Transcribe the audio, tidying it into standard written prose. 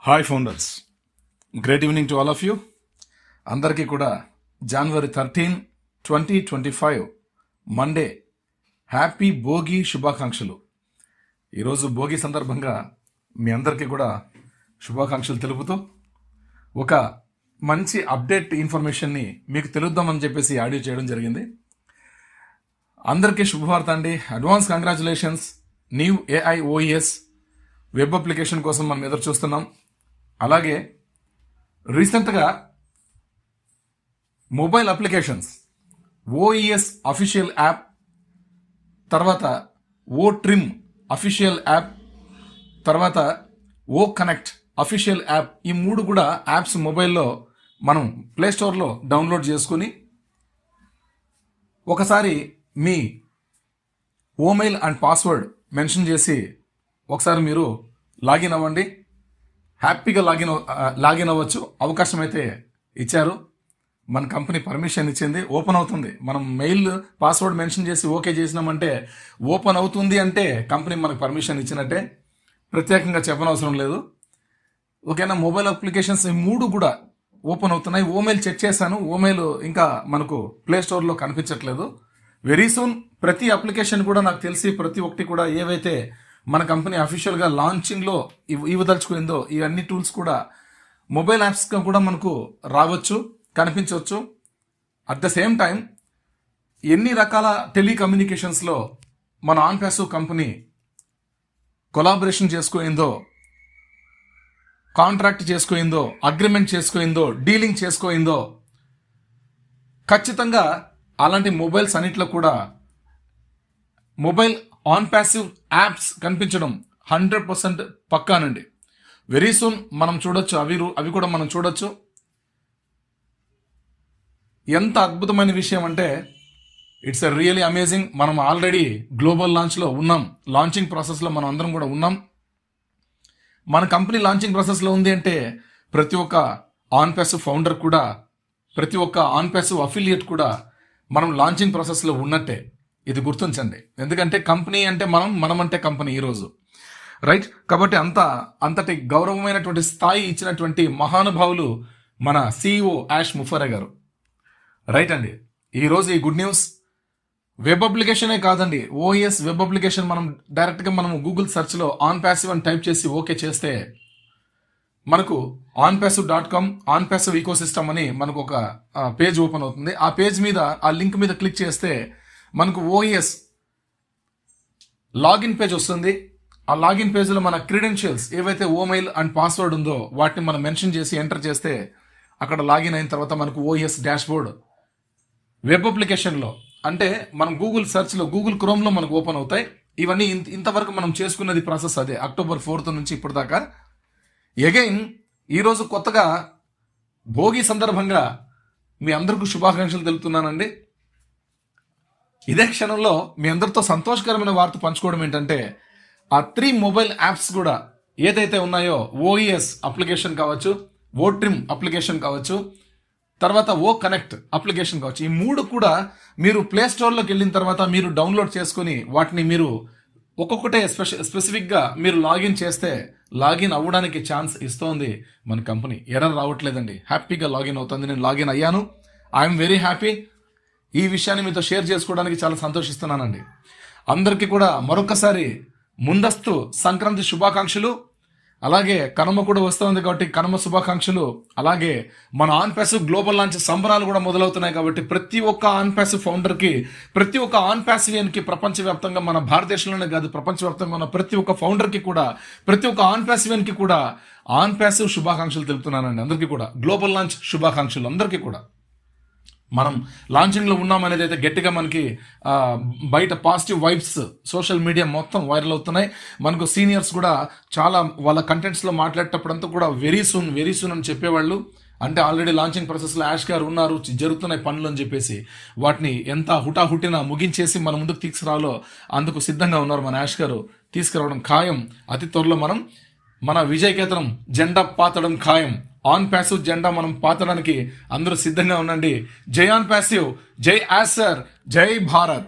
Hi founders, great evening to all of you. అందరికీ కూడా January 13, 2025 Monday happy Bhogi శుభాకాంక్షలు. ఈరోజు భోగి సందర్భంగా మీ అందరికీ కూడా శుభాకాంక్షలు తెలుపుతూ ఒక మంచి అప్డేట్ ఇన్ఫర్మేషన్ని మీకు తెలుద్దామని చెప్పేసి ఆడియో చేయడం జరిగింది. అందరికీ శుభవార్త అండి. Advance congratulations. New AI OES web application కోసం మనం ఎదురు చూస్తున్నాం. అలాగే రీసెంట్గా mobile applications OES official app, తర్వాత ట్రిమ్ అఫీషియల్ యాప్, తర్వాత కనెక్ట్ అఫీషియల్ యాప్, ఈ మూడు కూడా యాప్స్ మొబైల్లో మనం ప్లేస్టోర్లో డౌన్లోడ్ చేసుకుని ఒకసారి మీ ఓమెయిల్ అండ్ పాస్వర్డ్ మెన్షన్ చేసి ఒకసారి మీరు లాగిన్ అవ్వండి. హ్యాపీగా లాగిన్ అవ్వచ్చు. అవకాశం అయితే ఇచ్చారు, మన కంపెనీ పర్మిషన్ ఇచ్చింది. ఓపెన్ అవుతుంది. మనం మెయిల్ పాస్వర్డ్ మెన్షన్ చేసి ఓకే చేసినామంటే ఓపెన్ అవుతుంది అంటే కంపెనీ మనకు పర్మిషన్ ఇచ్చినట్టే. ప్రత్యేకంగా చెప్పనవసరం లేదు. ఓకేనా. మొబైల్ అప్లికేషన్స్ ఈ మూడు కూడా ఓపెన్ అవుతున్నాయి. ఓమెయిల్ చెక్ చేశాను, ఓమెయిల్ ఇంకా మనకు ప్లే స్టోర్లో కనిపించట్లేదు. వెరీ సూన్ ప్రతి అప్లికేషన్ కూడా నాకు తెలిసి ప్రతి ఒక్కటి కూడా ఏవైతే మన కంపెనీ అఫీషియల్గా లాంచింగ్లో ఇవ్వదలుచుకుందో ఈ అన్ని టూల్స్ కూడా మొబైల్ యాప్స్గా కూడా మనకు రావచ్చు, కనిపించవచ్చు. అట్ ద సేమ్ టైం ఎన్ని రకాల టెలికమ్యూనికేషన్స్లో మన ఆన్పాసివ్ కంపెనీ కొలాబరేషన్ చేసుకోయిందో, కాంట్రాక్ట్ చేసుకోయిందో, అగ్రిమెంట్ చేసుకోయిందో, డీలింగ్ చేసుకోయిందో, ఖచ్చితంగా అలాంటి మొబైల్స్ అన్నిట్లో కూడా మొబైల్ ఆన్పాసివ్ యాప్స్ కనిపించడం 100% పక్కానండి. వెరీ సూన్ మనం చూడొచ్చు, అవి కూడా మనం చూడొచ్చు. ఎంత అద్భుతమైన విషయం అంటే ఇట్స్ ఎ రియలీ అమేజింగ్. మనం ఆల్రెడీ గ్లోబల్ లాంచ్లో ఉన్నాం, లాంచింగ్ ప్రాసెస్లో మనం అందరం కూడా ఉన్నాం. మన కంపెనీ లాంచింగ్ ప్రాసెస్లో ఉంది అంటే ప్రతి ఒక్క ఆన్పాసివ్ ఫౌండర్ కూడా, ప్రతి ఒక్క ఆన్పాసివ్ అఫిలియేట్ కూడా మనం లాంచింగ్ ప్రాసెస్లో ఉన్నట్టే. ఇది గుర్తుంచండి. ఎందుకంటే కంపెనీ అంటే మనం అంటే కంపెనీ ఈరోజు, రైట్. కాబట్టి అంతటి గౌరవమైనటువంటి స్థాయి ఇచ్చినటువంటి మహానుభావులు మన CEO యాష్ ముఫరే గారు, రైట్ అండి. ఈరోజు ఈ గుడ్ న్యూస్ వెబ్ అప్లికేషనే కాదండి, OES వెబ్ అప్లికేషన్ మనం డైరెక్ట్గా మనం గూగుల్ సెర్చ్లో ఆన్పాసివ్ అని టైప్ చేసి ఓకే చేస్తే మనకు onpassive.com ఆన్పాసివ్ ఈకోసిస్టమ్ అని మనకు ఒక పేజ్ ఓపెన్ అవుతుంది. ఆ పేజ్ మీద, ఆ లింక్ మీద క్లిక్ చేస్తే మనకు OES లాగిన్ పేజ్ వస్తుంది. ఆ లాగిన్ పేజ్లో మన క్రెడెన్షియల్స్ ఏవైతే ఓమెయిల్ అండ్ పాస్వర్డ్ ఉందో వాటిని మనం మెన్షన్ చేసి ఎంటర్ చేస్తే అక్కడ లాగిన్ అయిన తర్వాత మనకు OES డాష్బోర్డ్ వెబ్ అప్లికేషన్లో, అంటే మనం గూగుల్ సెర్చ్లో, గూగుల్ క్రోమ్లో మనకు ఓపెన్ అవుతాయి. ఇవన్నీ ఇంతవరకు మనం చేసుకున్నది ప్రాసెస్ అదే, October 4th నుంచి ఇప్పుడు దాకా. అగైన్ ఈరోజు కొత్తగా భోగి సందర్భంగా మీ అందరికీ శుభాకాంక్షలు తెలుపుతున్నానండి. ఇదే క్షణంలో మీ అందరితో సంతోషకరమైన వార్త పంచుకోవడం ఏంటంటే ఆ 3 మొబైల్ యాప్స్ కూడా ఏదైతే ఉన్నాయో, OES అప్లికేషన్ కావచ్చు, ట్రిమ్ అప్లికేషన్ కావచ్చు, తర్వాత కనెక్ట్ అప్లికేషన్ కావచ్చు, ఈ మూడు కూడా మీరు ప్లే స్టోర్లోకి వెళ్ళిన తర్వాత మీరు డౌన్లోడ్ చేసుకుని వాటిని మీరు ఒక్కొక్కటే స్పెసిఫిక్గా మీరు లాగిన్ చేస్తే లాగిన్ అవ్వడానికి ఛాన్స్ ఇస్తోంది మన కంపెనీ. ఎర్రర్ రావట్లేదండి, హ్యాపీగా లాగిన్ అవుతుంది. నేను లాగిన్ అయ్యాను. I'm very happy. ఈ విషయాన్ని మీతో షేర్ చేసుకోవడానికి చాలా సంతోషిస్తున్నానండి. అందరికీ కూడా మరొకసారి ముందస్తు సంక్రాంతి శుభాకాంక్షలు. అలాగే కనుమ కూడా వస్తుంది కాబట్టి కనుమ శుభాకాంక్షలు. అలాగే మన ఆన్పాసివ్ గ్లోబల్ లాంచ్ సంబరాలు కూడా మొదలవుతున్నాయి కాబట్టి ప్రతి ఒక్క ఆన్పాసివ్ ఫౌండర్కి, ప్రతి ఒక్క ఆన్పాసివియన్కి, ప్రపంచవ్యాప్తంగా మన భారతదేశంలోనే కాదు ప్రపంచవ్యాప్తంగా ఉన్న ప్రతి ఒక్క ఫౌండర్కి కూడా, ప్రతి ఒక్క ఆన్పాసివియన్కి కూడా ఆన్పాసివ్ శుభాకాంక్షలు తెలుపుతున్నానండి. అందరికీ కూడా గ్లోబల్ లాంచ్ శుభాకాంక్షలు. అందరికీ కూడా మనం లాంచింగ్లో ఉన్నామనేది అయితే గట్టిగా మనకి బయట పాజిటివ్ వైబ్స్ సోషల్ మీడియా మొత్తం వైరల్ అవుతున్నాయి. మనకు సీనియర్స్ కూడా చాలా వాళ్ళ కంటెంట్స్లో మాట్లాడేటప్పుడంతా కూడా వెరీ సూన్ అని చెప్పేవాళ్ళు. అంటే ఆల్రెడీ లాంచింగ్ ప్రాసెస్లో యాష్ గారు ఉన్నారు, జరుగుతున్నాయి పనులు అని చెప్పేసి వాటిని ఎంత హుటాహుటిన ముగించేసి మన ముందుకు తీసుకురావాలో అందుకు సిద్ధంగా ఉన్నారు మన యాష్ గారు. తీసుకురావడం ఖాయం. అతి త్వరలో మనం మన విజయకేతనం జెండా పాతడం ఖాయం. ఆన్పాసివ్ జెండా మనం పాతడానికి అందరూ సిద్ధంగా ఉండండి. జై ఆన్పాసివ్, జై యాష్ సార్, జై భారత్.